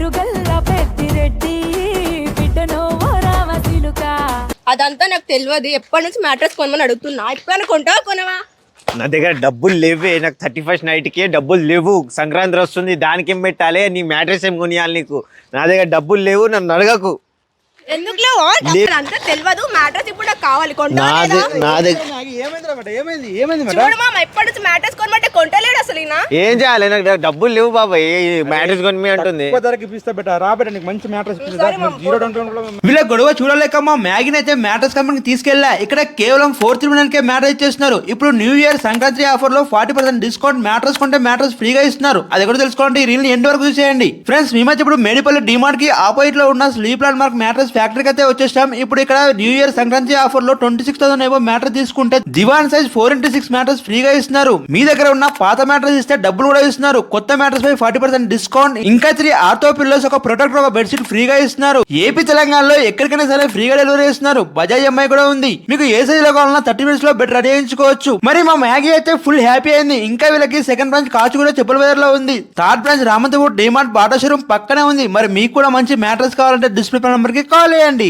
పేరుగల్ల పెద్దిరెడ్డి బిడ్డనో రామసిలుక. అదంతా నాకు తెలియదు. ఎప్పటి నుంచి మ్యాట్రెస్ కొనమని అడుగుతున్నా. ఎప్పుడైనా కొంటావా కొనవా? నా దగ్గర డబ్బులు లేవే. నాకు 31st నైట్కి డబ్బులు లేవు. సంక్రాంతి వస్తుంది, దానికి ఏం పెట్టాలి? నీ మ్యాట్రెస్ ఏం కొనియాలి నీకు? నా దగ్గర డబ్బులు లేవు, నన్ను అడగకు. ఎందుకు లేవు? అంతా తెలియదు. మ్యాట్రెస్ ఇప్పుడు నాకు కావాలి. చూడు మామ, ఎప్పటి నుంచి మ్యాట్రెస్ కొనమంటే కొంటలేడు అసలు ఈయన. ఏం చేయాలి? నాకు డబ్బులు లేవు బాబాయ్. మ్యాట్రెస్ కొని అంటుంది. వీళ్ళ గొడవ చూడలేక మా మ్యాగీని అయితే మ్యాట్రెస్ కంపెనీకి తీసుకెళ్ళా. ఇక్కడ కేవలం 439 మ్యాట్రెస్ ఇచ్చేస్తున్నారు. ఇప్పుడు న్యూ ఇయర్ సంక్రాంతి ఆఫర్ లో 40% డిస్కౌంట్. మ్యాట్రెస్ కొంటే మ్యాట్రెస్ ఫ్రీగా ఇస్తున్నారు. అది కూడా తెలుసుకోండి. రీల్ ఎండ్ వరకు చూసేయండి ఫ్రెండ్స్. మేమైతే ఇప్పుడు మేడిపల్లి డిమార్ట్ కి ఆపోజిట్ లో ఉన్న స్లీప్ ల్యాండ్ మార్క్ మ్యాట్రెస్ ఫ్యాక్టరీకి అయితే వచ్చేసాం. ఇప్పుడు ఇక్కడ న్యూ ఇయర్ సంక్రాంతి ఆఫర్ లో 26,000 ఏవో మ్యాట్రెస్ తీసుకుంటే దివాన్ సైజ్ 4x6 మ్యాట్రెస్ ఫ్రీగా ఇస్తున్నారు. మీ దగ్గర ఉన్న పాత మ్యాట్రెస్ ఇస్తే డబ్బులు కూడా ఇస్తున్నారు. కొత్త మ్యాట్రెస్ పై 40% డిస్కౌంట్. ఇంకా 3 ఆర్థో పిల్లోస్, ఒక ప్రొటెక్టర్, ఒక బెడ్షీట్ ఫ్రీగా ఇస్తున్నారు. ఏపీ తెలంగాణలో ఎక్కడికైనా సరే ఫ్రీగా డెలివరీ ఇస్తున్నారు. బజాజ్ ఎంఐ కూడా ఉంది. మీకు ఏ సైజ్ లో కావాలన్నా 30 minutes లో బెడ్ రెడీ చేయించుకోవచ్చు. మరి మా మ్యాగీ అయితే ఫుల్ హ్యాపీ అయింది. ఇంకా వీళ్ళకి సెకండ్ బ్రాంచ్ కాచు కూడా చెప్పుల బజార్ లో ఉంది. Third branch Ramanthapur DMart Bata showroom పక్కనే ఉంది. మరి మీకు కూడా మంచి మ్యాట్రెస్ కావాలంటే డిస్ప్లే నెంబర్ కి కాల్ చేయండి.